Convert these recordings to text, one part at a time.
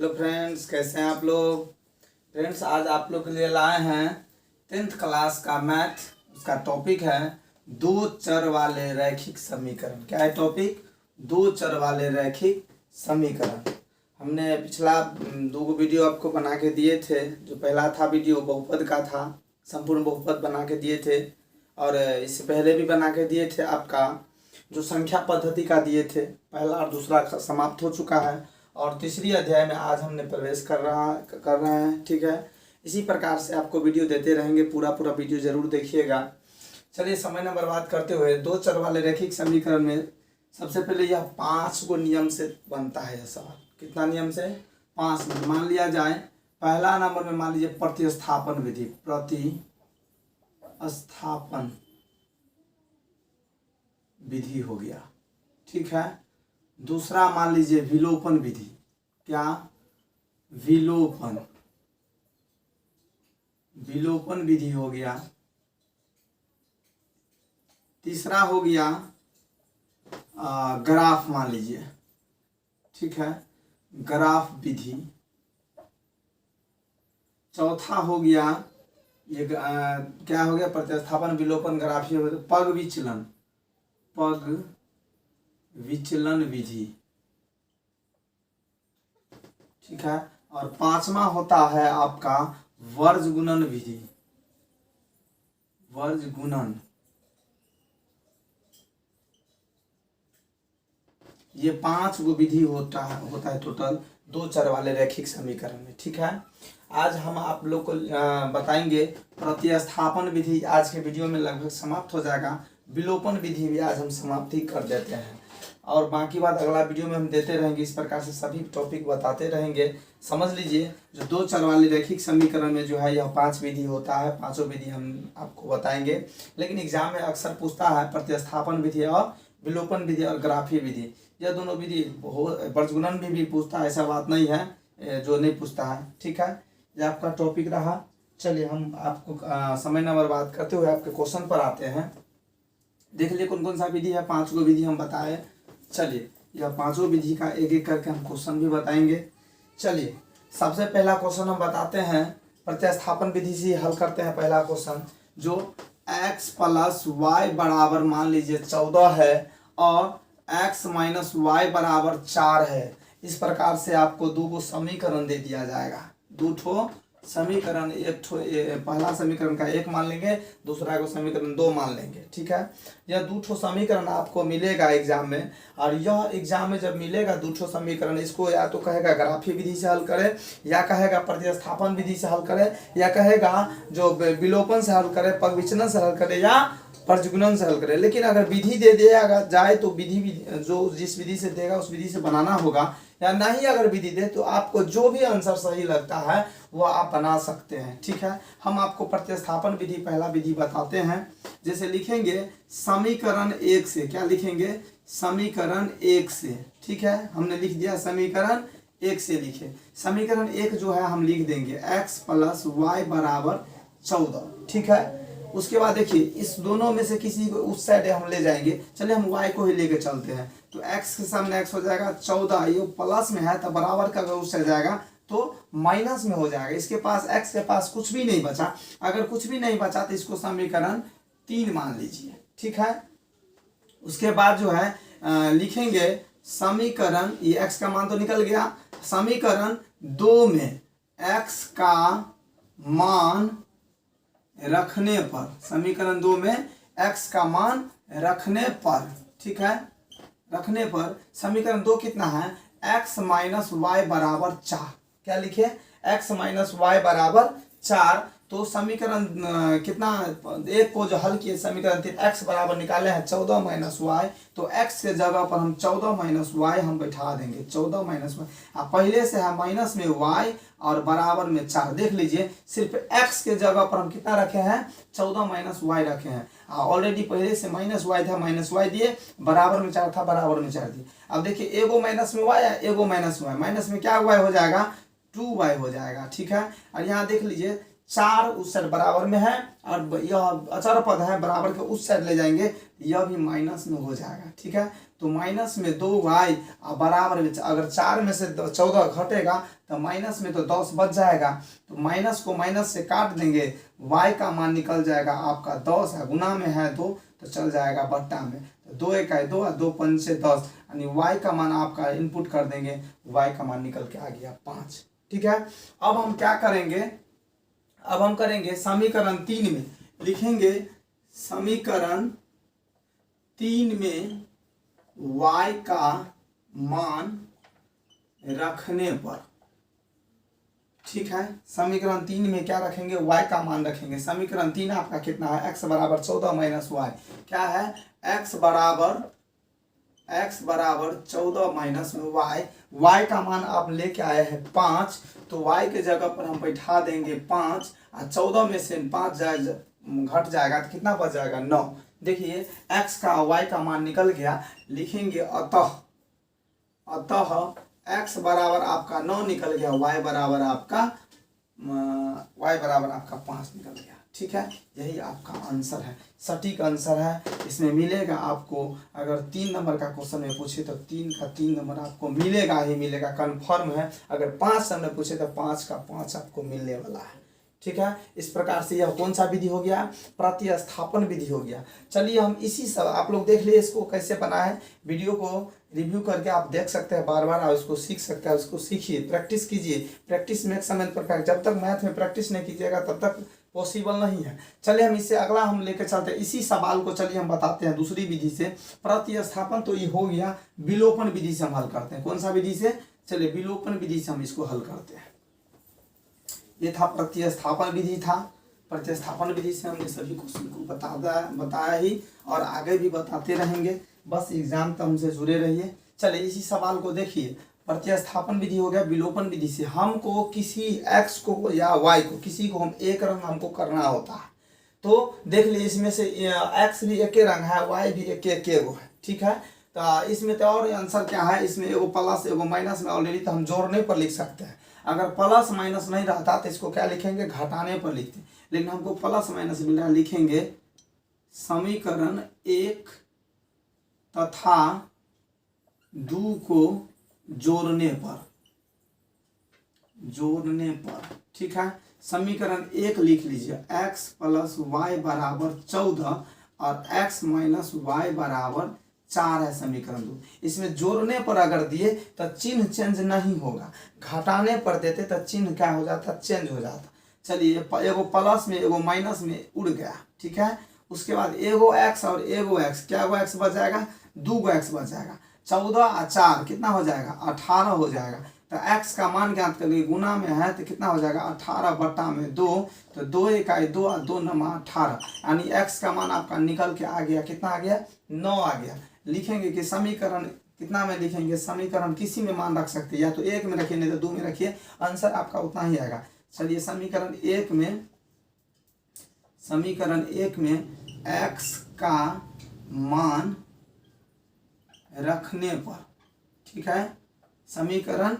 Hello friends, कैसे हैं आप लोग। फ्रेंड्स, आज आप लोग के लिए लाए हैं 10th क्लास का मैथ। उसका टॉपिक है दो चर वाले रैखिक समीकरण। क्या है टॉपिक? दो चर वाले रैखिक समीकरण। हमने पिछला दो वीडियो आपको बना के दिए थे। जो पहला था वीडियो बहुपद का था, संपूर्ण बहुपद बना के दिए थे, और इससे पहले भी बना के दिए थे आपका जो संख्या पद्धति का दिए थे। पहला और दूसरा समाप्त हो चुका है और तीसरी अध्याय में आज हमने प्रवेश कर रहे हैं। ठीक है, इसी प्रकार से आपको वीडियो देते रहेंगे। पूरा वीडियो जरूर देखिएगा। चलिए, समय न बर्बाद करते हुए दो चर वाले रैखिक समीकरण में सबसे पहले यह 5 गो नियम से बनता है। यह सवाल कितना नियम से? 5 में मान लिया जाए। पहला नंबर में मान लीजिए प्रतिस्थापन विधि। प्रतिस्थापन विधि हो गया, ठीक है। दूसरा मान लीजिए विलोपन विधि। क्या? विलोपन विधि हो गया। तीसरा हो गया ग्राफ, मान लीजिए, ठीक है, ग्राफ विधि। चौथा हो गया ये क्या हो गया? प्रतिस्थापन, विलोपन, ग्राफ, पग विचलन विधि, ठीक है। और पांचवा होता है आपका वर्ज गुणन विधि। वर्ज गुणन, ये 5 गो विधि होता है टोटल दो चर वाले रैखिक समीकरण में, ठीक है। आज हम आप लोग को बताएंगे प्रतिस्थापन विधि। आज के वीडियो में लगभग समाप्त हो जाएगा। विलोपन विधि भी आज हम समाप्ति कर देते हैं और बाकी बात अगला वीडियो में हम देते रहेंगे। इस प्रकार से सभी टॉपिक बताते रहेंगे। समझ लीजिए, जो दो चर वाले रैखिक समीकरण में जो है यह 5 विधि होता है। पांचों विधि हम आपको बताएंगे, लेकिन एग्जाम में अक्सर पूछता है प्रतिस्थापन विधि और विलोपन विधि और ग्राफीय विधि। यह दोनों विधि वर्जगुणन भी पूछता है, ऐसा बात नहीं है जो नहीं पूछता है, ठीक है। यह आपका टॉपिक रहा। चलिए, हम आपको समय न बर्बाद करते हुए आपके क्वेश्चन पर आते हैं। देख लिए कौन कौन सा विधि है। 5 गो विधि हम बताए। चलिए, यह 5 विधि का एक एक करके हम क्वेश्चन भी बताएंगे। चलिए, सबसे पहला क्वेश्चन हम बताते हैं, प्रतिस्थापन विधि से हल करते हैं। पहला क्वेश्चन जो x प्लस वाई बराबर मान लीजिए 14 है और x माइनस वाई बराबर 4 है। इस प्रकार से आपको दो गो समीकरण दे दिया जाएगा। दो ठो समीकरण, पहला समीकरण का 1 मान लेंगे, दूसरा को समीकरण 2 मान लेंगे, ठीक है। यह दो ठो समीकरण आपको मिलेगा एग्जाम में, और यह एग्जाम में जब मिलेगा दो ठो समीकरण, इसको या तो कहेगा ग्राफीय विधि से हल करे, या कहेगा प्रतिस्थापन विधि से हल करे, या कहेगा जो विलोपन से हल करे, पग विचलन से हल करे, या वर्जगुणन से हल करे। लेकिन अगर विधि दे दिया जाए तो विधि जो जिस विधि से देगा उस विधि से बनाना होगा, या नहीं अगर विधि दे तो आपको जो भी आंसर सही लगता है वो आप बना सकते हैं, ठीक है। हम आपको प्रतिस्थापन विधि पहला विधि बताते हैं। जैसे लिखेंगे समीकरण 1 से, क्या लिखेंगे? समीकरण 1 से, ठीक है। हमने लिख दिया समीकरण 1 से लिखे। समीकरण 1 जो है हम लिख देंगे x प्लस वाई बराबर 14, ठीक है। उसके बाद देखिए, इस दोनों में से किसी को उस साइड हम ले जाएंगे। चलिए, हम y को ही लेके चलते हैं। तो x के सामने x हो जाएगा 14, ये प्लस में है तो बराबर का अगर उस साइड जाएगा तो माइनस में हो जाएगा। इसके पास x के पास कुछ भी नहीं बचा। अगर कुछ भी नहीं बचा तो इसको समीकरण 3 मान लीजिए, ठीक है। उसके बाद जो है लिखेंगे समीकरण, ये x का मान तो निकल गया। समीकरण 2 में x का मान रखने पर, समीकरण 2 में x का मान रखने पर, ठीक है, रखने पर समीकरण 2 कितना है? x माइनस वाई बराबर 4। क्या लिखे? x माइनस वाई बराबर 4। तो समीकरण कितना, एक को जो हल किए समीकरण 3, x बराबर निकाले हैं 14 माइनस वाई, तो x के जगह पर हम 14 माइनस वाई हम बैठा देंगे। 14 माइनस वाई, अब पहले से है माइनस में y और बराबर में 4। देख लीजिए, सिर्फ x के जगह पर हम कितना रखे हैं? 14 माइनस वाई रखे हैं। ऑलरेडी पहले से माइनस वाई था, माइनस वाई दिए, बराबर में 4 था, बराबर में 4 दिए। अब देखिए, एगो माइनस में y है, एगो माइनस वाई, माइनस में क्या y हो जाएगा? 2y हो जाएगा, ठीक है। और यहाँ देख लीजिए, 4 उस साइड बराबर में है और यह अचर पद है, बराबर के उस साइड ले जाएंगे, यह भी माइनस में हो जाएगा, ठीक है। तो माइनस में 2y बराबर में, अगर 4 में से 14 घटेगा तो माइनस में तो 10 बच जाएगा, तो माइनस को माइनस से काट देंगे, y का मान निकल जाएगा आपका 10 है, गुना में है 2 तो चल जाएगा बट्टा में, तो 2 एक है 2 और 2 5 से 10, यानी y का मान आपका इनपुट कर देंगे, y का मान निकल के आ गया 5। ठीक है, अब हम क्या करेंगे, अब हम करेंगे समीकरण 3 में लिखेंगे, समीकरण 3 में y का मान रखने पर, ठीक है, समीकरण 3 में क्या रखेंगे, y का मान रखेंगे। समीकरण 3 आपका कितना है, x बराबर 14 माइनस वाई, क्या है, x बराबर 14 माइनस में y का मान आप लेके आए हैं 5, तो y के जगह पर हम बैठा देंगे 5 और 14 में से 5 घट जाएगा तो कितना बच जाएगा 9। देखिए x का y का मान निकल गया, लिखेंगे अतः x बराबर आपका 9 निकल गया, y बराबर आपका 5 निकल गया। ठीक है, यही आपका आंसर है, सटीक आंसर है। इसमें मिलेगा आपको, अगर 3 नंबर का क्वेश्चन में पूछे तो 3 का 3 नंबर आपको मिलेगा ही मिलेगा, कंफर्म है। अगर 5 नंबर पूछे तो 5 का 5 आपको मिलने वाला है। ठीक है, इस प्रकार से यह कौन सा विधि हो गया, प्रतिस्थापन विधि हो गया। चलिए हम इसी सब, आप लोग देख लिए इसको कैसे बना है, वीडियो को रिव्यू करके आप देख सकते हैं, बार बार आप उसको सीख सकते हैं, उसको सीखिए, प्रैक्टिस कीजिए, practice makes a man perfect. जब तक मैथ में प्रैक्टिस नहीं कीजिएगा तब तक पॉसिबल नहीं है। चलिए हम इससे अगला हम लेकर चलते हैं, इसी सवाल को चलिए हम बताते हैं दूसरी विधि से। प्रतिस्थापन तो ये हो गया, विलोपन विधि से हम हल करते हैं। कौन सा विधि से, चलिए विलोपन विधि से हम इसको हल करते हैं। ये था प्रतिस्थापन विधि था, प्रतिस्थापन विधि से हमने सभी क्वेश्चन को बताया ही और आगे भी बताते रहेंगे, बस एग्जाम तक हमसे जुड़े रहिए। चलिए इसी सवाल को देखिए, प्रतिस्थापन विधि हो गया, विलोपन विधि से हमको किसी x को या y को, किसी को हम एक रंग हमको करना होता है, तो देख लीजिए इसमें से x भी एक रंग है, y भी एक है। ठीक है, तो इसमें तो और आंसर क्या है, इसमें एगो प्लस एगो माइनस में ऑलरेडी तो हम जोड़ने पर लिख सकते हैं। अगर प्लस माइनस नहीं रहता तो इसको क्या लिखेंगे, घटाने पर लिखते, लेकिन हमको प्लस माइनस मिला, लिखेंगे समीकरण 1 तथा 2 को जोड़ने पर। ठीक है, समीकरण 1 लिख लीजिए, x प्लस वाई बराबर 14 और x माइनस वाई बराबर 4 है समीकरण 2। इसमें जोड़ने पर अगर दिए तो चिन्ह चेंज नहीं होगा, घटाने पर देते तो चिन्ह क्या हो जाता, चेंज हो जाता। चलिए एगो प्लस में एगो माइनस में उड़ गया। ठीक है, उसके बाद एगो x और एगो x, क्या एगो x बच जाएगा, 2 x बच जाएगा, 14 और 4 कितना हो जाएगा, 18 हो जाएगा। तो x का मान ज्ञात करिए, गुना में है तो कितना हो जाएगा, 18 बटा में 2, तो 2 इकाई 2 और 2 नमा 18, यानी x का मान आपका निकल के आ गया, कितना आ गया, 9 आ गया। लिखेंगे कि समीकरण कितना में लिखेंगे, समीकरण किसी में मान रख सकते हैं, या तो 1 में रखिए नहीं तो 2 में रखिए, आंसर आपका उतना ही आएगा। चलिए समीकरण 1 में x का मान रखने पर, ठीक है, समीकरण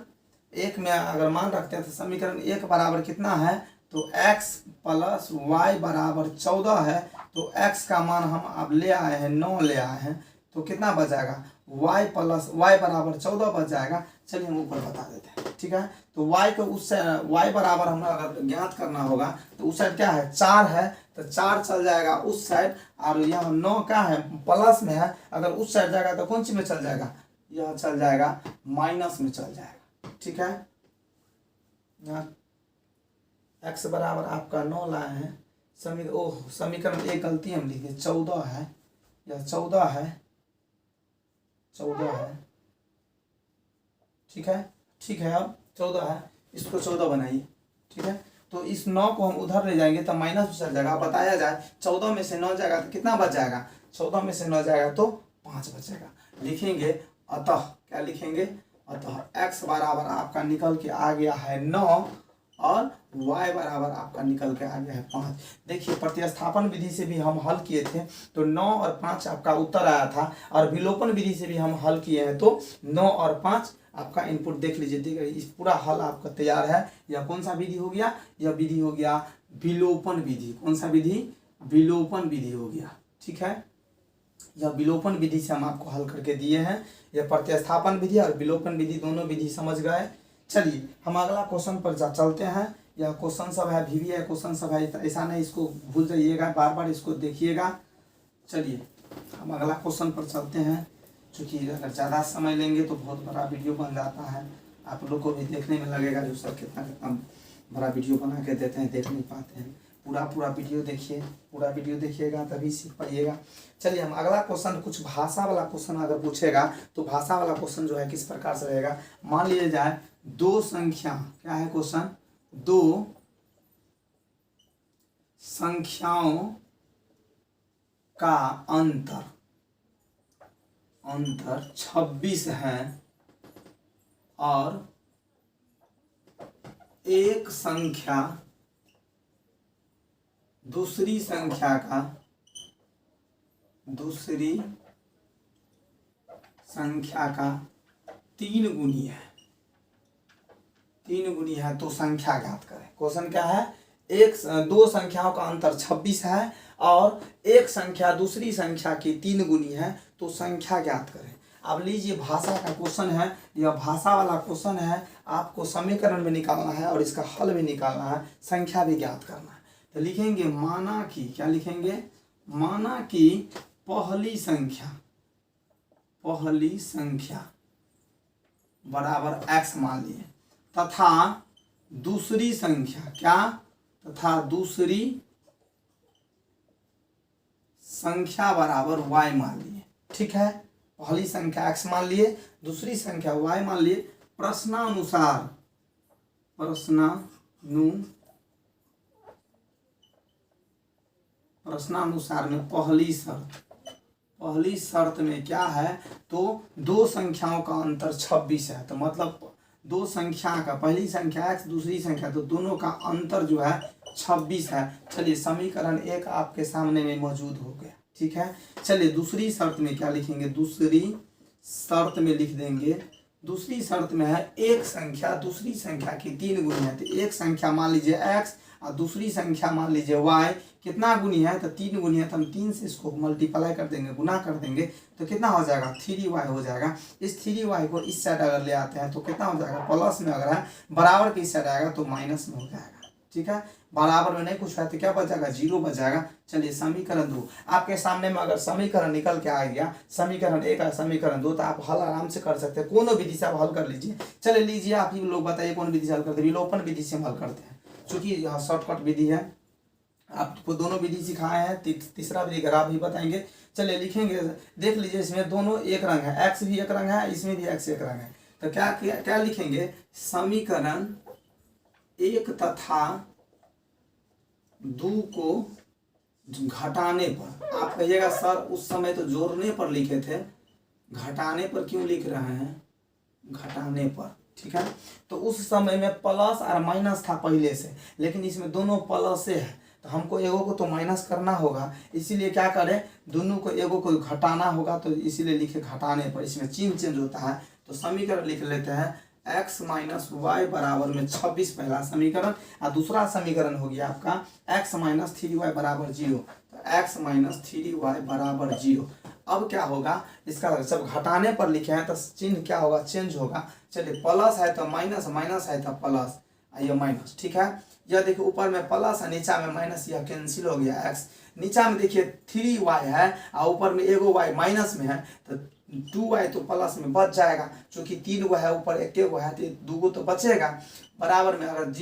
1 में अगर मान रखते हैं तो समीकरण 1 बराबर कितना है, तो x प्लस वाई बराबर 14 है, तो x का मान हम अब ले आए हैं 9 ले आए हैं, तो कितना बच जाएगा, y प्लस वाई बराबर 14 बच जाएगा। चलिए हम ऊपर बता देते हैं। ठीक है, तो y को उस y बराबर हमें अगर ज्ञात करना होगा तो उस साइड क्या है, 4 है, तो 4 चल जाएगा उस साइड, और यहाँ 9 क्या है, प्लस में है, अगर उस साइड जाएगा तो कौन सी में चल जाएगा, यह चल जाएगा माइनस में चल जाएगा। ठीक है, यहाँ x बराबर आपका 9 लाए हैं, समीकरण 1 गलती हम लिखे 14 है, यह 14 है। ठीक है, अब 14 है, इसको 14 बनाइए। ठीक है, तो इस 9 को हम उधर ले जाएंगे तो माइनस में चल जाएगा। बताया जाए 14 में से 9 जाएगा तो कितना बच जाएगा, 14 में से 9 जाएगा तो 5 बचेगा। लिखेंगे अतः, क्या लिखेंगे, अतः x बराबर आपका निकल के आ गया है 9 और y बराबर आपका निकल के आ गया है 5। देखिए प्रतिस्थापन विधि से भी हम हल किए थे तो 9 और 5 आपका उत्तर आया था, और विलोपन विधि से भी हम हल किए हैं तो 9 और 5 आपका इनपुट देख लीजिए। देखिए इस पूरा हल आपका तैयार है। यह कौन सा विधि हो गया, यह विधि हो गया विलोपन विधि। कौन सा विधि, विलोपन विधि हो गया। ठीक है, यह विलोपन विधि से हम आपको हल करके दिए हैं। यह प्रतिस्थापन विधि और विलोपन विधि दोनों विधि समझ गए। चलिए हम अगला क्वेश्चन पर चलते हैं। यह क्वेश्चन सब है, VVI क्वेश्चन सब है, ऐसा नहीं इसको भूल जाइएगा, बार बार इसको देखिएगा। चलिए हम अगला क्वेश्चन पर चलते हैं। चूँकि अगर ज़्यादा समय लेंगे तो बहुत बड़ा वीडियो बन जाता है, आप लोग को भी देखने में लगेगा जो सर कितना कितना बड़ा वीडियो बना के देते हैं, देख नहीं पाते हैं। पूरा वीडियो देखिए, पूरा वीडियो देखिएगा तभी सीख पाइएगा। चलिए हम अगला क्वेश्चन, कुछ भाषा वाला क्वेश्चन अगर पूछेगा तो भाषा वाला क्वेश्चन जो है किस प्रकार से रहेगा। मान लिया जाए दो संख्या, क्या है क्वेश्चन, दो संख्याओं का अंतर 26 है और एक संख्या दूसरी संख्या का 3 गुनी है, 3 गुनी है, तो संख्या ज्ञात करें। क्वेश्चन क्या है, दो संख्याओं का अंतर 26 है और एक संख्या दूसरी संख्या की 3 गुनी है, तो संख्या ज्ञात करें। अब लीजिए भाषा का क्वेश्चन है, यह भाषा वाला क्वेश्चन है, आपको समीकरण भी निकालना है और इसका हल भी निकालना है, संख्या भी ज्ञात करना है। तो लिखेंगे माना कि, क्या लिखेंगे, माना कि पहली संख्या बराबर x मान लिए, तथा दूसरी संख्या, क्या, तथा दूसरी संख्या बराबर y मान लिए। ठीक है, पहली संख्या x मान लिए, दूसरी संख्या y मान लिए। प्रश्नानुसार में पहली शर्त में क्या है, तो दो संख्याओं का अंतर 26 है, तो मतलब दो संख्या का, पहली संख्या x दूसरी संख्या, तो दोनों का अंतर जो है 26 है। चलिए समीकरण 1 आपके सामने में मौजूद हो गया। ठीक है, चलिए दूसरी शर्त में क्या लिखेंगे, दूसरी शर्त में लिख देंगे, दूसरी शर्त में है एक संख्या दूसरी संख्या की 3 गुनी है, तो एक संख्या मान लीजिए x और दूसरी संख्या मान लीजिए y, कितना गुनी है, तो 3 गुनी है, तो हम 3 से इसको मल्टीप्लाई कर देंगे, गुना कर देंगे, तो कितना हो जाएगा, 3y हो जाएगा। इस 3y को इस साइड अगर ले आते हैं तो कितना हो जाएगा, प्लस में अगर है, बराबर की साइड आएगा तो माइनस में हो जाएगा। ठीक है, बराबर में नहीं कुछ है तो क्या बच जाएगा, 0 बच जाएगा। चलिए समीकरण 2 आपके सामने में अगर समीकरण निकल के आ गया, समीकरण 1 और समीकरण 2, तो आप हल आराम से कर सकते हैं, कोनो विधि से आप हल कर लीजिए। चलिए लीजिए, आप ही लोग बताइए कौन विधि से हल करते हैं। विलोपन विधि से हम हल करते हैं, चूंकि यह शॉर्टकट विधि है, आपको दोनों विधि सिखाए हैं, तीसरा विधि अगर आप ही बताएंगे। चलिए लिखेंगे, देख लीजिए, इसमें दोनों एक रंग है, x भी एक रंग है, इसमें भी x एक रंग है, तो क्या लिखेंगे, समीकरण 1 तथा 2 को घटाने पर, आप कहिएगा सर उस समय तो जोड़ने पर लिखे थे, घटाने पर क्यों लिख रहे हैं, घटाने पर। ठीक है, तो उस समय में प्लस और माइनस था पहले से, लेकिन इसमें दोनों प्लस से है, तो हमको एगो को तो माइनस करना होगा, इसीलिए क्या करें, दोनों को एगो को घटाना होगा, तो इसीलिए लिखे घटाने पर, इसमें चिन्ह चेंज होता है। तो समीकरण लिख लेते हैं x माइनस वाई बराबर में 26 पहला समीकरण, और दूसरा समीकरण हो गया आपका x माइनस 3y बराबर 0, तो x माइनस 3y बराबर 0। अब क्या होगा, इसका जब घटाने पर लिखे हैं तो चिन्ह क्या होगा, चेंज होगा। चलिए प्लस है तो माइनस, माइनस है तो प्लस, ये माइनस। ठीक है, यह देखिए ऊपर में प्लस है, नीचा में माइनस, यह कैंसिल हो गया। x नीचा में देखिए 3y है और ऊपर में एगो y माइनस में है, तो 2y तो प्लस में बच जाएगा, क्योंकि 3 गो है ऊपर, 1 गो है, तो 2 गो तो बचेगा। बराबर में अगर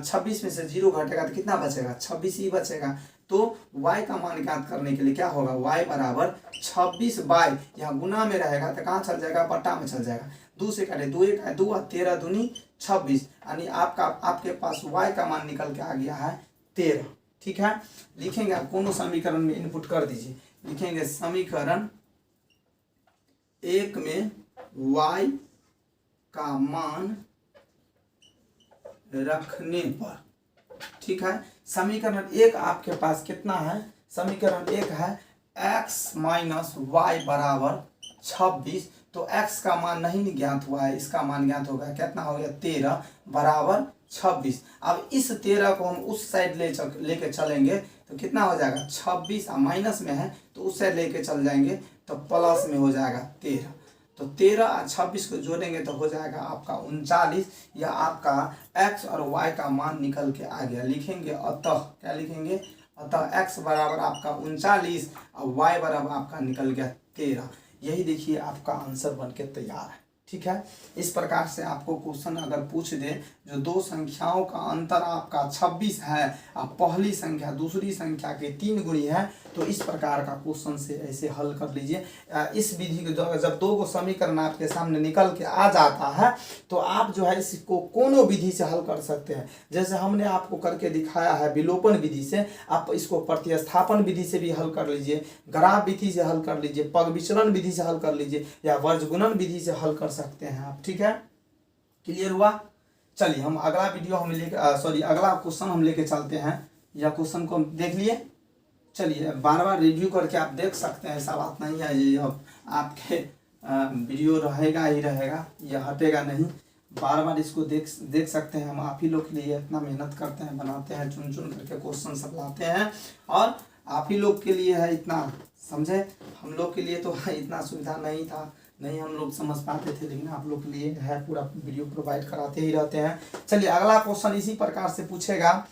26 में से 0 घटेगा तो कितना बचेगा, 26 ही बचेगा। तो y का मान ज्ञात करने के लिए क्या होगा, y बराबर 26 बाई, यहाँ गुना में रहेगा तो कहाँ चल जाएगा, बट्टा में चल जाएगा। 2 से काटे, 2 1 है 2, 13 दूनी 26, यानी आपके पास y का मान निकल के आ गया है 13। ठीक है, लिखेंगे, आप कोनो समीकरण में इनपुट कर दीजिए, लिखेंगे समीकरण 1 में y का मान रखने पर। ठीक है, समीकरण 1 आपके पास कितना है, समीकरण 1 है x माइनस वाई बराबर 26, तो x का मान नहीं ज्ञात हुआ है, इसका मान ज्ञात होगा, कितना हो गया 13 बराबर 26। अब इस 13 को हम उस साइड लेके चलेंगे तो कितना हो जाएगा, 26 माइनस में है तो उस साइड लेके चल जाएंगे तो प्लस में हो जाएगा 13। तो 13 और 26 को जोड़ेंगे तो हो जाएगा आपका 39। या आपका x और y का मान निकल के आ गया। लिखेंगे अतः, क्या लिखेंगे, अतः x बराबर आपका 39 और y बराबर आपका निकल गया 13। यही देखिए आपका आंसर बन के तैयार है। ठीक है, इस प्रकार से आपको क्वेश्चन अगर पूछ दे जो दो संख्याओं का अंतर आपका 26 है और पहली संख्या दूसरी संख्या के 3 गुणी है, तो इस प्रकार का क्वेश्चन से ऐसे हल कर लीजिए। इस विधि को जब दो को समीकरण आपके सामने निकल के आ जाता है तो आप जो है इसको कोनो विधि से हल कर सकते हैं। जैसे हमने आपको करके दिखाया है विलोपन विधि से, आप इसको प्रतिस्थापन विधि से भी हल कर लीजिए, ग्राफ विधि से हल कर लीजिए, पग विचलन विधि से हल कर लीजिए, या वर्गगुणन विधि से हल कर सकते हैं आप। ठीक है, क्लियर हुआ। चलिए हम अगला वीडियो हम लेके अगला क्वेश्चन हम लेके चलते हैं। या क्वेश्चन को देख लिए, चलिए बार बार रिव्यू करके आप देख सकते हैं, ऐसा बात नहीं है ये अब आपके वीडियो रहेगा ही रहेगा, यह हटेगा नहीं। बार बार इसको देख सकते हैं। हम आप ही लोग के लिए इतना मेहनत करते हैं, बनाते हैं, चुन चुन करके क्वेश्चन सब लाते हैं, और आप ही लोग के लिए है इतना, समझे। हम लोग के लिए तो इतना सुविधा नहीं था, नहीं हम लोग समझ पाते थे, लेकिन आप लोग के लिए है पूरा वीडियो प्रोवाइड कराते ही रहते हैं। चलिए अगला क्वेश्चन इसी प्रकार से पूछेगा,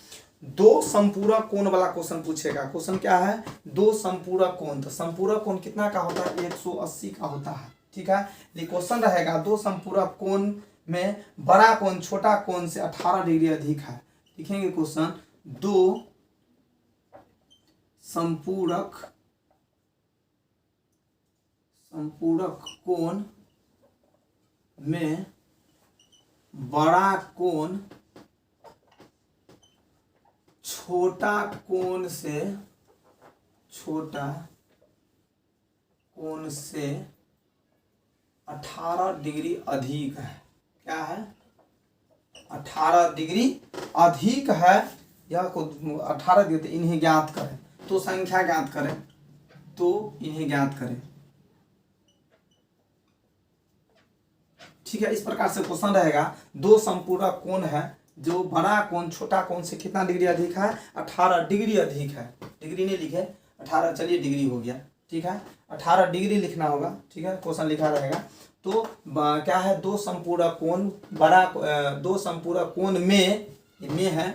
दो संपूरक कोण वाला क्वेश्चन पूछेगा। क्वेश्चन क्या है, दो संपूरक कोण। तो संपूरक कोण कितना का होता है, 180 का होता है। ठीक है, ये क्वेश्चन रहेगा दो संपूरक कोण में बड़ा कोण छोटा कोण से 18 डिग्री अधिक है। लिखेंगे क्वेश्चन, दो संपूरक कोण में बड़ा कोण छोटा कोण से 18 डिग्री अधिक है। क्या है, 18 डिग्री अधिक है। यह को 18 डिग्री, इन्हें ज्ञात करें। तो संख्या ज्ञात करें, तो इन्हें ज्ञात करें। ठीक है, इस प्रकार से क्वेश्चन रहेगा, दो संपूरक कोण है, जो बड़ा कोण छोटा कोण से कितना डिग्री अधिक है, 18 डिग्री अधिक है। डिग्री नहीं लिखे, 18, चलिए डिग्री हो गया। ठीक है, 18 डिग्री लिखना होगा। ठीक है, क्वेश्चन लिखा रहेगा। तो क्या है, दो संपूरक कोण दो संपूरक कोण में है,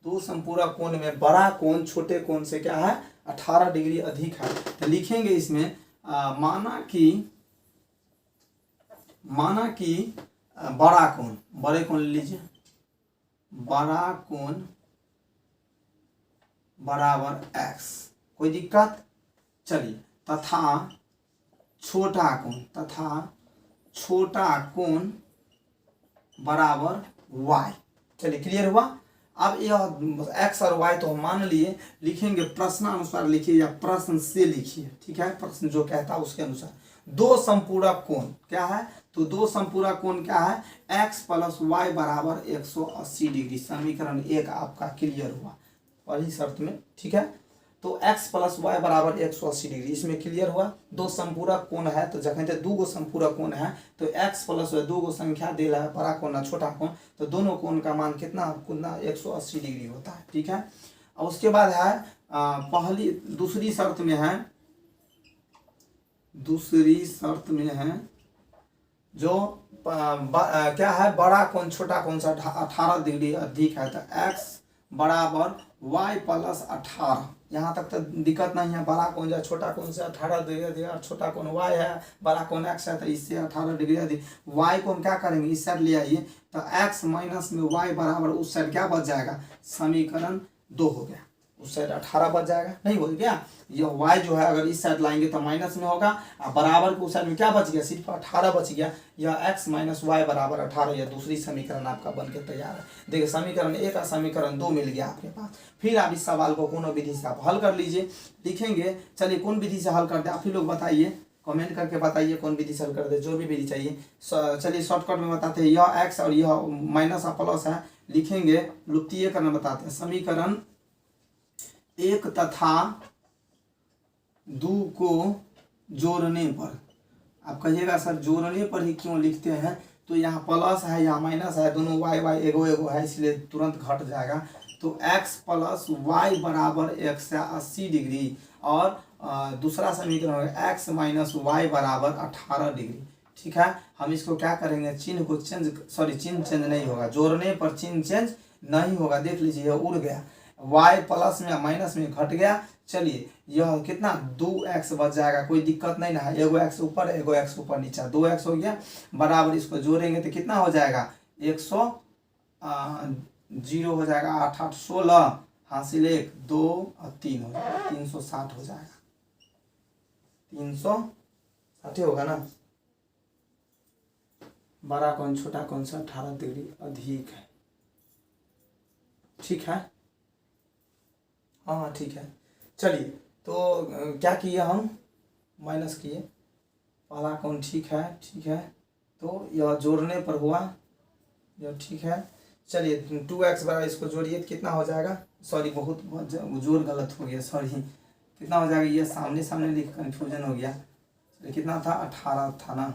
दो संपूरक कोण में बड़ा कोण छोटे कोण से क्या है, 18 डिग्री अधिक है। तो लिखेंगे इसमें माना कि बड़ा कोण, बड़े कोण लीजिए, बड़ा कोण बराबर x, कोई दिक्कत। चलिए, तथा छोटा कोण बराबर y। चलिए क्लियर हुआ। अब यह x और y तो हम मान लिए, लिखेंगे प्रश्नानुसार लिखिए या प्रश्न से लिखिए। ठीक है, प्रश्न जो कहता है उसके अनुसार। दो संपूरक कोण क्या है, तो दो संपूरक कोण क्या है, x प्लस वाई बराबर 180 डिग्री। समीकरण 1 आपका क्लियर हुआ पहली शर्त में। ठीक है, तो x प्लस वाई बराबर 180 डिग्री, इसमें क्लियर हुआ। दो संपूरक कोण है, तो जखन दू गो संपूरक कोण है तो x प्लस दो गो संख्या दिल है, बड़ा कोण और छोटा कोण, तो दोनों कोण का मान कितना 180 डिग्री होता है। ठीक है, और उसके बाद है दूसरी शर्त में है जो क्या है, बड़ा कोण छोटा कोण से 18 डिग्री अधिक है, तो x बराबर y प्लस 18। यहाँ तक तो दिक्कत नहीं है, बड़ा कोण या छोटा कोण से 18 डिग्री अधिक, और छोटा कोण y है, बड़ा कोण x है, तो इससे 18 डिग्री अधिक। y को हम क्या करेंगे, इस साइड ले आइए, तो x माइनस में y बराबर उस साइड क्या बच जाएगा, समीकरण 2 हो गया। उस साइड 18 बच जाएगा, नहीं हो गया। यह y जो है अगर इस साइड लाएंगे तो माइनस में होगा, और बराबर के उस साइड में क्या बच गया, सिर्फ 18 बच गया। यह x माइनस वाई बराबर 18, यह दूसरी समीकरण आपका बन के तैयार है। देखिए समीकरण 1 और समीकरण 2 मिल गया आपके पास। फिर आप इस सवाल को कोनो विधि से आप हल कर लीजिए। लिखेंगे, चलिए कौन विधि से हल करते हैं आप ही लोग बताइए, कमेंट करके बताइए कौन विधि से हल कर दे, जो भी विधि चाहिए। चलिए शॉर्टकट में बताते हैं, यह x और यह माइनस और प्लस है, लिखेंगे लुप्तीय करना बताते हैं। समीकरण 1 तथा 2 को जोड़ने पर, आप कहिएगा सर जोड़ने पर ही क्यों लिखते हैं, तो यहाँ प्लस है यहाँ माइनस है, दोनों y एगो है, इसलिए तुरंत घट जाएगा। तो x प्लस वाई बराबर 180 डिग्री, और दूसरा समीकरण होगा x माइनस वाई बराबर 18 डिग्री। ठीक है, हम इसको क्या करेंगे, चिन्ह को चेंज, सॉरी चिन्ह चेंज नहीं होगा, जोड़ने पर चिन्ह चेंज नहीं होगा। देख लीजिए यह उड़ गया, y प्लस में माइनस में घट गया। चलिए यह कितना 2x बच जाएगा, कोई दिक्कत नहीं ना है, एगो x ऊपर एगो x ऊपर नीचा, 2x हो गया बराबर, इसको जोड़ेंगे तो कितना हो जाएगा 0 हो जाएगा, 8 8 16 हासिल 1 2 और 3 हो जाएगा, 360 हो जाएगा, 360 होगा ना। बड़ा कौन छोटा कौन सा, 18 डिग्री अधिक है। ठीक है, हाँ ठीक है। चलिए तो क्या किए हम, माइनस किए, पहला कौन ठीक है, ठीक है, तो यह जोड़ने पर हुआ, यह ठीक है। चलिए 2x बराबर, इसको जोड़िए तो कितना हो जाएगा, सॉरी बहुत जोड़ गलत हो गया, सॉरी, कितना हो जाएगा, ये सामने सामने लिख कन्फ्यूजन हो गया। चलिए कितना था, 18 था ना,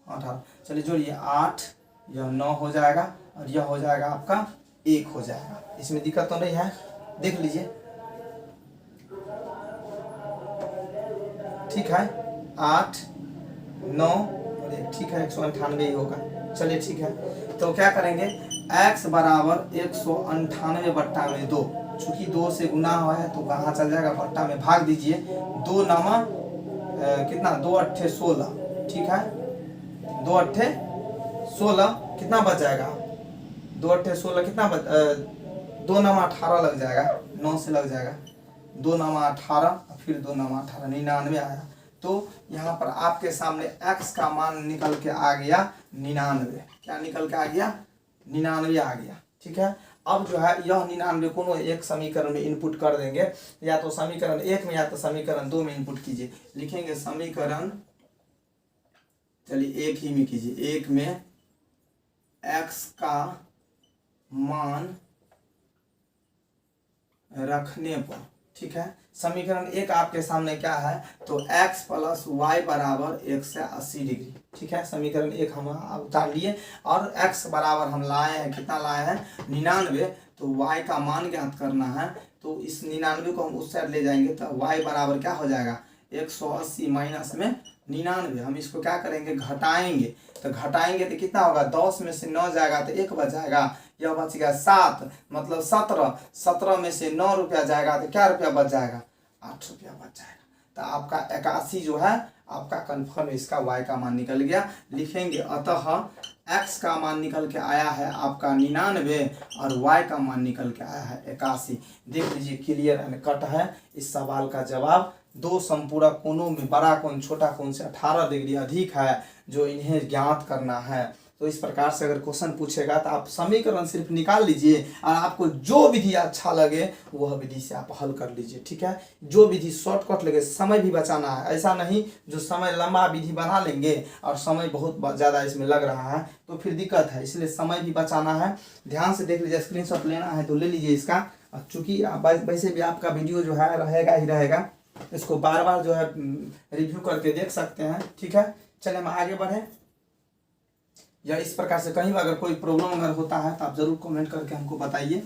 18। चलिए जोड़िए 8, यह 9 हो जाएगा और यह हो जाएगा आपका 1 हो जाएगा, इसमें दिक्कत तो नहीं है। देख लीजिए, ठीक है, 8 9 और 1, ठीक है, 198 ही होगा। चलिए ठीक है, तो क्या करेंगे, x बराबर 198 बट्टा में 2, चूंकि 2 से गुना हुआ है तो कहाँ चल जाएगा, बट्टा में भाग दीजिए, 2 नामा कितना, 2 अट्ठे 16, ठीक है, 2 अट्ठे 16 कितना बच जाएगा, 2 अट्ठे 16 कितना बच, 2 नामा 18 लग जाएगा, 9 से लग जाएगा, 2 नामा 18 फिर 2 नामा 18, 99 आया। तो यहाँ पर आपके सामने x का मान निकल के आ गया 99, क्या निकल के आ गया, 99 आ गया। ठीक है, अब जो है यह 99 को एक समीकरण में इनपुट कर देंगे, या तो समीकरण 1 में या तो समीकरण 2 में इनपुट कीजिए। लिखेंगे समीकरण, चलिए 1 ही में कीजिए, 1 में x का मान रखने पर, ठीक है, समीकरण 1 आपके सामने क्या है, तो x प्लस वाई बराबर 180 डिग्री। ठीक है, समीकरण 1 हम उतार लिए और x बराबर हम लाए हैं, कितना लाए हैं 99, तो y का मान ज्ञात करना है, तो इस 99 को हम उस साइड ले जाएंगे तो y बराबर क्या हो जाएगा 180 माइनस में 99, हम इसको क्या करेंगे, घटाएंगे, तो घटाएंगे तो कितना होगा, 10 में से 9 जाएगा तो 1 बच जाएगा, यह बच गया 7, मतलब 17, 17 में से 9 रुपया जाएगा तो क्या रुपया बच जाएगा, 8 रुपया बच जाएगा। तो आपका 81 जो है आपका कन्फर्म, इसका y का मान निकल गया। लिखेंगे अतः x का मान निकल के आया है आपका 99 और y का मान निकल के आया है 81। देख लीजिए क्लियर एंड कट है इस सवाल का जवाब। दो संपूरक कोणों में बड़ा कोण छोटा कोण से 18 डिग्री अधिक है, जो इन्हें ज्ञात करना है। तो इस प्रकार से अगर क्वेश्चन पूछेगा तो आप समीकरण सिर्फ निकाल लीजिए और आपको जो विधि अच्छा लगे वह विधि से आप हल कर लीजिए। ठीक है, जो विधि शॉर्टकट लगे, समय भी बचाना है, ऐसा नहीं जो समय लंबा विधि बना लेंगे और समय बहुत ज़्यादा इसमें लग रहा है तो फिर दिक्कत है, इसलिए समय भी बचाना है। ध्यान से देख लीजिए, स्क्रीनशॉट लेना है तो ले लीजिए इसका, चूँकि वैसे भी आपका वीडियो जो है रहेगा ही रहेगा, इसको बार बार जो है रिव्यू करके देख सकते हैं। ठीक है, चलिए हम आगे बढ़े। या इस प्रकार से कहीं अगर कोई प्रॉब्लम अगर होता है तो आप ज़रूर कमेंट करके हमको बताइए,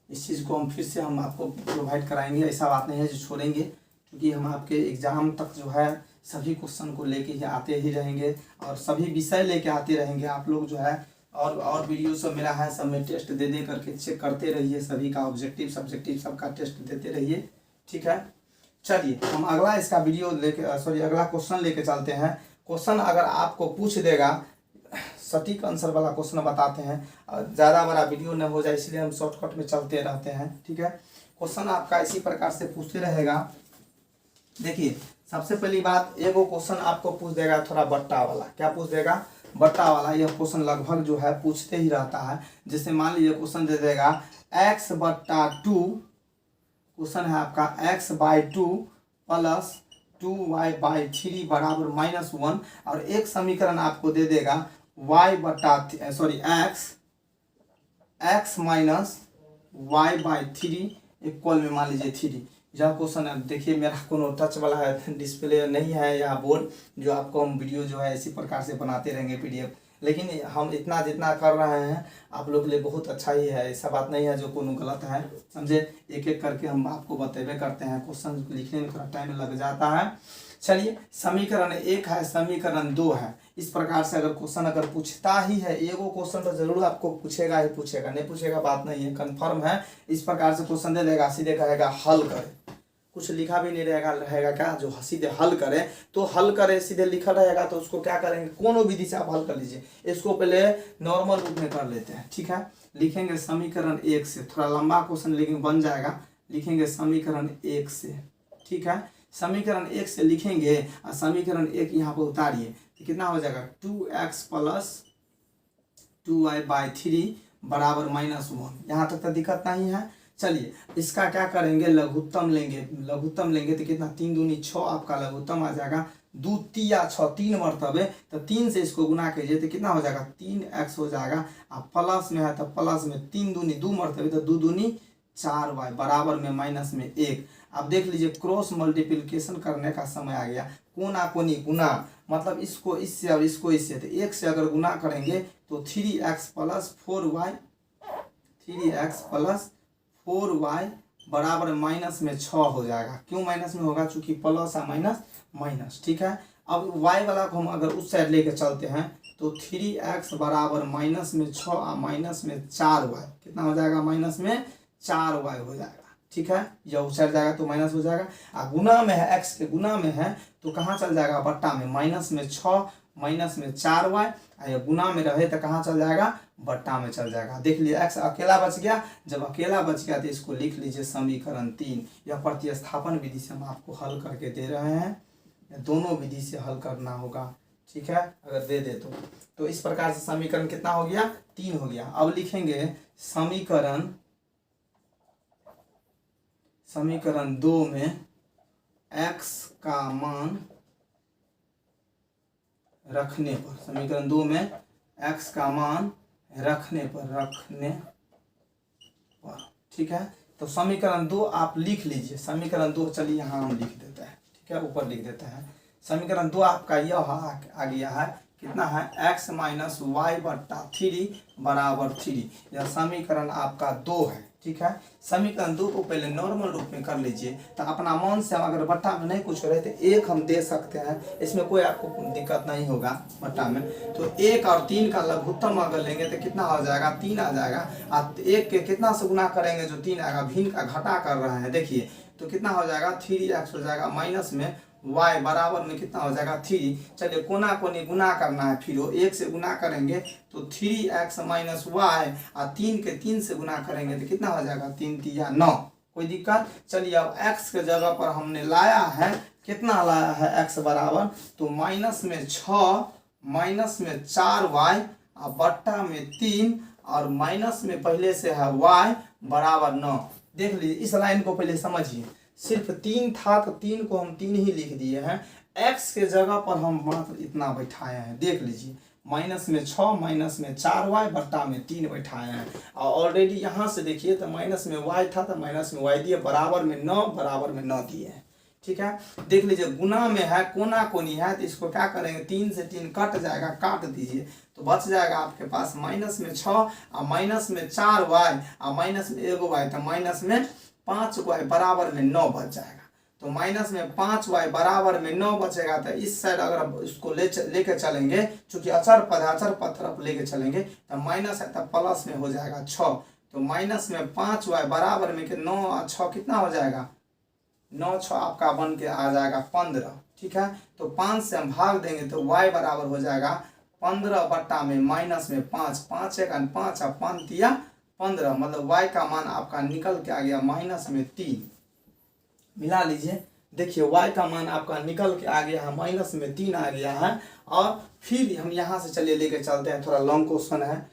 इस चीज़ को हम फिर से हम आपको प्रोवाइड कराएंगे। ऐसा बात नहीं है जो छोड़ेंगे, क्योंकि हम आपके एग्ज़ाम तक जो है सभी क्वेश्चन को लेके ही आते ही रहेंगे और सभी विषय लेके आते रहेंगे। आप लोग जो है और वीडियो सब मिला है, सब में टेस्ट दे दे करके चेक करते रहिए, सभी का ऑब्जेक्टिव सब्जेक्टिव सबका टेस्ट देते रहिए। ठीक है, चलिए हम अगला इसका वीडियो लेके अगला क्वेश्चन लेके चलते हैं। क्वेश्चन अगर आपको पूछ देगा, सटीक आंसर वाला क्वेश्चन बताते हैं, ज़्यादा बड़ा वीडियो न हो जाए इसलिए हम शॉर्टकट में चलते रहते हैं। ठीक है, क्वेश्चन आपका इसी प्रकार से पूछते रहेगा। देखिए सबसे पहली बात, एगो क्वेश्चन आपको पूछ देगा थोड़ा बट्टा वाला, क्या पूछ देगा, बट्टा वाला। यह क्वेश्चन लगभग जो है पूछते ही रहता है। जैसे मान लीजिए क्वेश्चन दे देगा x/2, क्वेश्चन है आपका x/2 प्लस 2y/3 बराबर -1, और एक समीकरण आपको दे देगा x माइनस y/3 इक्वल में मान लीजिए 3। यह क्वेश्चन है, देखिए मेरा कोनो टच वाला है डिस्प्ले नहीं है या बोर्ड, जो आपको हम वीडियो जो है इसी प्रकार से बनाते रहेंगे PDF लेकिन हम इतना जितना कर रहे हैं आप लोग के लिए बहुत अच्छा ही है, ऐसा बात नहीं है जो कोनो गलत है, समझे। एक एक करके हम आपको बतेबे करते हैं, क्वेश्चन लिखने में थोड़ा टाइम लग जाता है। चलिए, समीकरण 1 है, समीकरण 2 है। इस प्रकार से अगर क्वेश्चन अगर पूछता ही है, एगो क्वेश्चन तो जरूर आपको पूछेगा ही पूछेगा, नहीं पूछेगा बात नहीं है, कंफर्म है। इस प्रकार से क्वेश्चन दे देगा, सीधे कहेगा हल करें, कुछ लिखा भी नहीं रहेगा क्या, जो सीधे हल करें तो हल करें सीधे लिखा रहेगा, तो उसको क्या करेंगे, कोनो विधि से आप हल कर लीजिए। इसको पहले नॉर्मल रूप में कर लेते हैं, ठीक है। लिखेंगे समीकरण 1 से, थोड़ा लंबा क्वेश्चन लेकिन बन जाएगा। लिखेंगे समीकरण 1 से, ठीक है। समीकरण 1 से लिखेंगे और समीकरण 1 यहाँ पर उतारिए तो कितना हो जाएगा, 2x प्लस 2y/3 बराबर -1। यहाँ तक तो दिक्कत नहीं है। चलिए, इसका क्या करेंगे, लघुत्तम लेंगे। लघुत्तम लेंगे तो कितना, 3 दूनी 6 आपका लघुत्तम आ जाएगा। 2 तिया 6, 3 मरतबे, तो 3 से इसको गुना कीजिए तो कितना हो जाएगा, 3x हो जाएगा। अब प्लस में है तो प्लस में 3 दूनी 2 मरतबे, तो 2 दूनी 4y बराबर में -1। अब देख लीजिए, क्रॉस मल्टीप्लिकेशन करने का समय आ गया। कोना कोनी गुना, मतलब इसको इससे और इसको इससे, तो 1 से अगर गुना करेंगे तो 3x प्लस 4y बराबर माइनस में 6 हो जाएगा। क्यों माइनस में होगा, चूंकि प्लस है माइनस माइनस, ठीक है। अब y वाला को हम अगर उस साइड लेके चलते हैं तो 3x बराबर माइनस में 6 और माइनस में 4y, कितना हो जाएगा, माइनस में 4y हो जाएगा, ठीक है। यह उस साइड जाएगा तो माइनस हो जाएगा। और गुना में है, x के गुना में है तो कहाँ चल जाएगा, बट्टा में, माइनस में 6 माइनस में 4y, या गुना में रहे तो कहाँ चल जाएगा, बट्टा में चल जाएगा। देख लीजिए, x अकेला बच गया। जब अकेला बच गया तो इसको लिख लीजिए समीकरण 3। यह प्रतिस्थापन विधि से हम आपको हल करके दे रहे हैं, दोनों विधि से हल करना होगा, ठीक है। अगर दे दे तो इस प्रकार से समीकरण कितना हो गया, 3 हो गया। अब लिखेंगे समीकरण 2 में x का मान रखने पर, समीकरण 2 में x का मान रखने पर, ठीक है। तो समीकरण 2 आप लिख लीजिए। समीकरण 2 चलिए यहाँ हम लिख देते हैं, ठीक है, ऊपर लिख देते हैं। समीकरण 2 आपका यह आ गया है, कितना है, x माइनस y/3 बराबर 3। यह समीकरण आपका 2 है, ठीक है। समीकरण 2 को पहले नॉर्मल रूप में कर लीजिए, तो अपना मन से अगर बट्टा में नहीं कुछ रहे तो 1 हम दे सकते हैं, इसमें कोई आपको दिक्कत नहीं होगा बट्टा में। तो 1 और 3 का लघुत्तम अगर लेंगे तो कितना हो जाएगा, 3 आ जाएगा। आप 1 के कितना से गुना करेंगे, जो 3 आएगा, भिन्न का घटा कर रहे हैं, देखिए तो कितना हो जाएगा, 3x हो जाएगा, माइनस में y बराबर में कितना हो जाएगा, 3। चलिए, कोना कोनी गुना करना है, फिर 1 से गुना करेंगे तो 3x माइनस वाई, और 3 के 3 से गुना करेंगे तो कितना हो जाएगा, 3 तिया 9। कोई दिक्कत। चलिए, अब x के जगह पर हमने लाया है, कितना लाया है, x बराबर, तो माइनस में 6 माइनस में 4y और बट्टा में 3 और माइनस में पहले से है y बराबर 9। देख लीजिए, इस लाइन को पहले समझिए। सिर्फ 3 था तो 3 को हम 3 ही लिख दिए हैं, x के जगह पर हम मात्र इतना बैठाए हैं। देख लीजिए, माइनस में 6 माइनस में 4y बट्टा में 3 बैठाए हैं। और ऑलरेडी यहाँ से देखिए तो माइनस में y था तो माइनस में y दिए, बराबर में 9 दिए हैं, ठीक है। देख लीजिए, गुना में है, कोना कोनी है, तो इसको क्या करेंगे, 3 से 3 कट जाएगा, काट दीजिए तो बच जाएगा आपके पास माइनस में 6 और माइनस में 4y और माइनस में 1y, तो माइनस में 5y बराबर में 9 बच जाएगा। तो माइनस में 5y बराबर में 9 बचेगा, तो इस साइड अगर इसको लेके चलेंगे, चूंकि अचर पद तरफ लेके चलेंगे तो माइनस है तो प्लस में हो जाएगा 6। तो माइनस में 5y बराबर में 9 और 6 कितना हो जाएगा, 9 6 आपका बन के आ जाएगा 15, ठीक है। तो 5 से हम भाग देंगे तो y बराबर हो जाएगा 15 बट्टा में माइनस में 5, 5 1 5 और 5 तिया 15, मतलब y का मान आपका निकल के आ गया माइनस में 3। मिला लीजिए, देखिए y का मान आपका निकल के आ गया है, माइनस में 3 आ गया है। और फिर हम यहाँ से चलिए लेके चलते हैं, थोड़ा लॉन्ग क्वेश्चन है,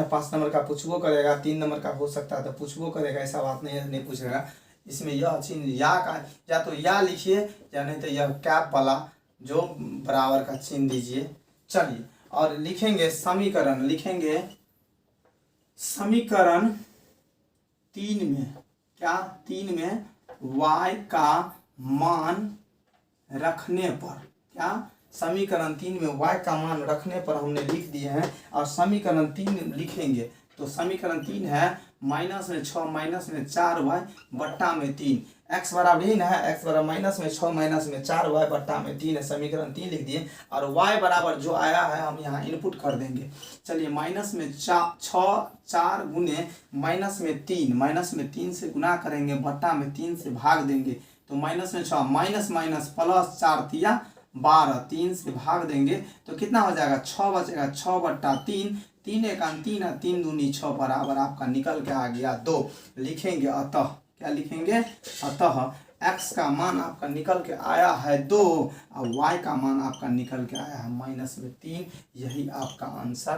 5 नंबर का पूछबो करेगा, 3 नंबर का हो सकता है तो पूछबो करेगा, ऐसा बात नहीं है नहीं पूछेगा। इसमें यह चिन्ह या का, या तो या लिखिए या नहीं तो यह कैप वाला जो बराबर का चिन्ह दीजिए। चलिए, और लिखेंगे समीकरण 3 में, क्या 3 में y का मान रखने पर, क्या समीकरण 3 में y का मान रखने पर हमने लिख दिए हैं और समीकरण 3 लिखेंगे तो समीकरण 3 है -6 -4y बट्टा में 3 x बराबर यही ना है, x बराबर -6 -4y बट्टा में 3 है, समीकरण 3 लिख दिए और y बराबर जो आया है हम यहाँ इनपुट कर देंगे। चलिए -4 गुने -3 से गुना करेंगे बट्टा में 3 से भाग देंगे तो -6 माइनस प्लस 4 तिया 12 3 से भाग देंगे तो कितना हो जाएगा 6 बचेगा 6 बट्टा 3 3 1 3 है 3 दूनी 6 बराबर आपका निकल के आ गया 2। लिखेंगे अतः, क्या लिखेंगे अतः x का मान आपका निकल के आया है 2 और y का मान आपका निकल के आया है -3। यही आपका आंसर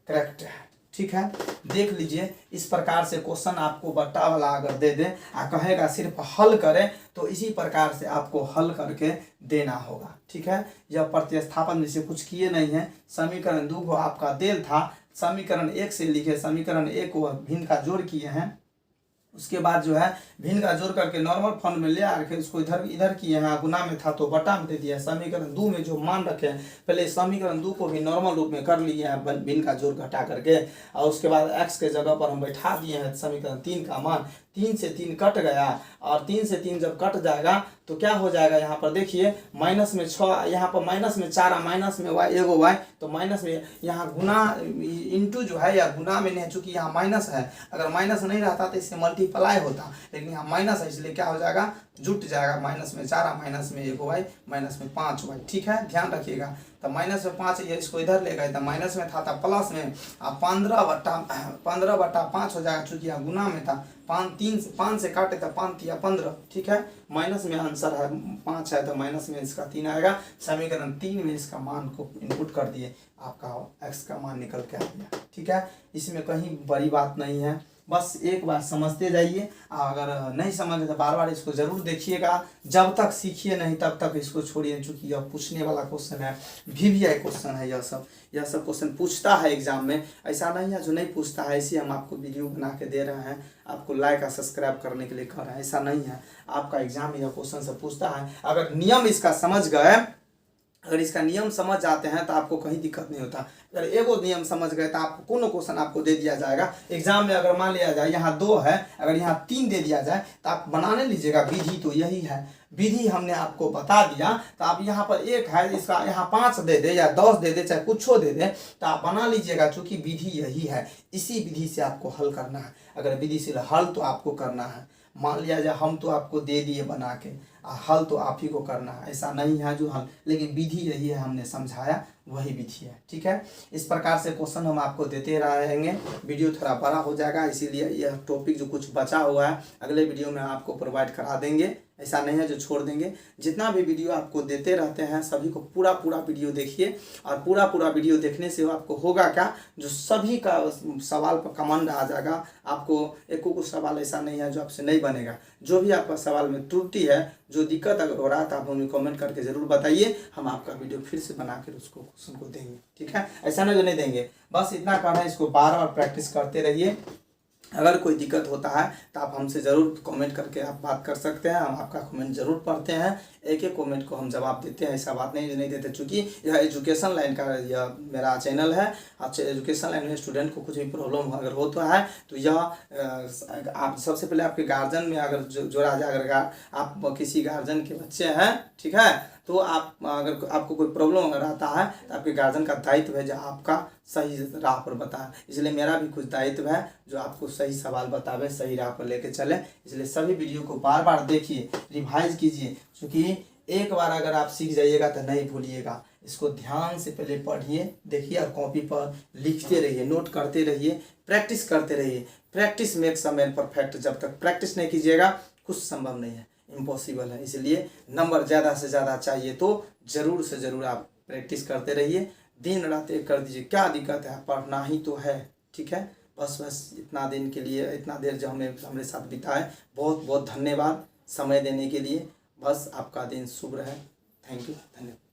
करेक्ट है। ठीक है, देख लीजिए इस प्रकार से क्वेश्चन आपको बट्टा वाला अगर दे दे आ कहेगा सिर्फ हल करें तो इसी प्रकार से आपको हल करके देना होगा। ठीक है, यह प्रतिस्थापन में से कुछ किए नहीं है। समीकरण 2 को आपका देल था, समीकरण 1 से लिखे, समीकरण 1 को भिन्न का जोड़ किए हैं, उसके बाद जो है भिन्न का जोड़ करके नॉर्मल फॉर्म में ले आके उसको इधर किए हैं, गुना में था तो बटा में दे दिया। समीकरण 2 में जो मान रखे हैं पहले समीकरण 2 को भी नॉर्मल रूप में कर लिए हैं भिन्न का जोड़ घटा करके और उसके बाद x के जगह पर हम बैठा दिए हैं समीकरण 3 का मान। 3 से 3 कट गया और 3 से 3 जब कट जाएगा तो क्या हो जाएगा, यहाँ पर देखिए माइनस में 6, यहाँ पर माइनस में 4 माइनस में y एगो y तो माइनस में यहाँ गुना इंटू जो है या गुना में नहीं, चूंकि यहाँ माइनस है, अगर माइनस नहीं रहता तो इससे मल्टीप्लाई होता, लेकिन यहाँ माइनस है इसलिए क्या हो जाएगा जुट जाएगा, माइनस में 4 माइनस में एगो y माइनस में 5y। ठीक है, ध्यान रखिएगा। तो माइनस में 5 ये इसको इधर ले गए तो माइनस में था प्लस में 15/5 हो जाएगा, चूंकि यहाँ गुना में था 5 से काटे तो 5 या 15। ठीक है, माइनस में आंसर है 5 है तो माइनस में इसका 3 आएगा। समीकरण 3 में इसका मान को इनपुट कर दिए, आपका x का मान निकल के आ गया। ठीक है, इसमें कहीं बड़ी बात नहीं है, बस एक बार समझते जाइए। अगर नहीं समझे तो बार बार इसको जरूर देखिएगा, जब तक सीखिए नहीं तब तक इसको छोड़िए, चूंकि यह पूछने वाला क्वेश्चन है, VVI क्वेश्चन है। यह सब क्वेश्चन पूछता है एग्जाम में, ऐसा नहीं है जो नहीं पूछता है, इसी हम आपको वीडियो बना के दे रहे हैं, आपको लाइक और सब्सक्राइब करने के लिए कर रहे हैं, ऐसा नहीं है। आपका एग्जाम में यह क्वेश्चन से पूछता है, अगर नियम इसका समझ गए, अगर इसका नियम समझ जाते हैं तो आपको कहीं दिक्कत नहीं होता। अगर एगो नियम समझ गए तो आपको कोनो क्वेश्चन आपको दे दिया जाएगा एग्जाम में। अगर मान लिया जाए यहाँ 2 है, अगर यहाँ 3 दे दिया जाए तो आप बनाने लीजिएगा, विधि तो यही है, विधि हमने आपको बता दिया। तो आप यहाँ पर 1 है, इसका यहाँ 5 दे दे या 10 दे दे चाहे कुछ दे दे तो आप बना लीजिएगा, चूंकि विधि यही है, इसी विधि से आपको हल करना है। अगर विधि से हल तो आपको करना है, मान लिया जाए हम तो आपको दे दिए बना के, हल तो आप ही को करना है, ऐसा नहीं है जो हल, लेकिन विधि यही है, हमने समझाया वही विधि है। ठीक है, इस प्रकार से क्वेश्चन हम आपको देते रहेंगे। वीडियो थोड़ा बड़ा हो जाएगा, इसीलिए यह टॉपिक जो कुछ बचा हुआ है अगले वीडियो में आपको प्रोवाइड करा देंगे, ऐसा नहीं है जो छोड़ देंगे। जितना भी वीडियो आपको देते रहते हैं सभी को पूरा वीडियो देखिए, और पूरा वीडियो देखने से आपको होगा क्या, जो सभी का सवाल पर कमांड आ जाएगा। आपको एक को सवाल ऐसा नहीं है जो आपसे नहीं बनेगा, जो भी आपका सवाल में त्रुटि है, जो दिक्कत अगर हो रहा है तो आप हमें कमेंट करके जरूर बताइए, हम आपका वीडियो फिर से बना कर उसको क्वेश्चन को देंगे। ठीक है, ऐसा नहीं जो नहीं देंगे, बस इतना कहना है, इसको बार प्रैक्टिस करते रहिए। अगर कोई दिक्कत होता है तो आप हमसे ज़रूर कमेंट करके आप बात कर सकते हैं, हम आपका कमेंट ज़रूर पढ़ते हैं, एक एक कमेंट को हम जवाब देते हैं, ऐसा बात नहीं देते, चूँकि यह एजुकेशन लाइन का यह मेरा चैनल है। अच्छा, एजुकेशन लाइन में स्टूडेंट को कुछ भी प्रॉब्लम अगर होता है तो यह आप सबसे पहले आपके गार्जियन में अगर जोड़ा जाए, अगर आप किसी गार्जियन के बच्चे हैं, ठीक है, तो आप अगर आपको कोई प्रॉब्लम अगर आता है तो आपके गार्जियन का दायित्व है जो आपका सही राह पर बताए, इसलिए मेरा भी कुछ दायित्व है जो आपको सही सवाल बतावे, सही राह पर लेके चले। इसलिए सभी वीडियो को बार देखिए, रिवाइज कीजिए, क्योंकि एक बार अगर आप सीख जाइएगा तो नहीं भूलिएगा। इसको ध्यान से पहले पढ़िए, देखिए और कॉपी पर लिखते रहिए, नोट करते रहिए, प्रैक्टिस करते रहिए। Practice makes a man perfect, जब तक प्रैक्टिस नहीं कीजिएगा कुछ संभव नहीं है, इम्पॉसिबल है। इसलिए नंबर ज़्यादा से ज़्यादा चाहिए तो ज़रूर से ज़रूर आप प्रैक्टिस करते रहिए, दिन रात एक कर दीजिए, क्या दिक्कत है, पढ़ना ही तो है। ठीक है, बस इतना दिन के लिए, इतना देर जो हमारे साथ बिताए, बहुत बहुत धन्यवाद समय देने के लिए। बस आपका दिन शुभ रहे। थैंक यू, धन्यवाद।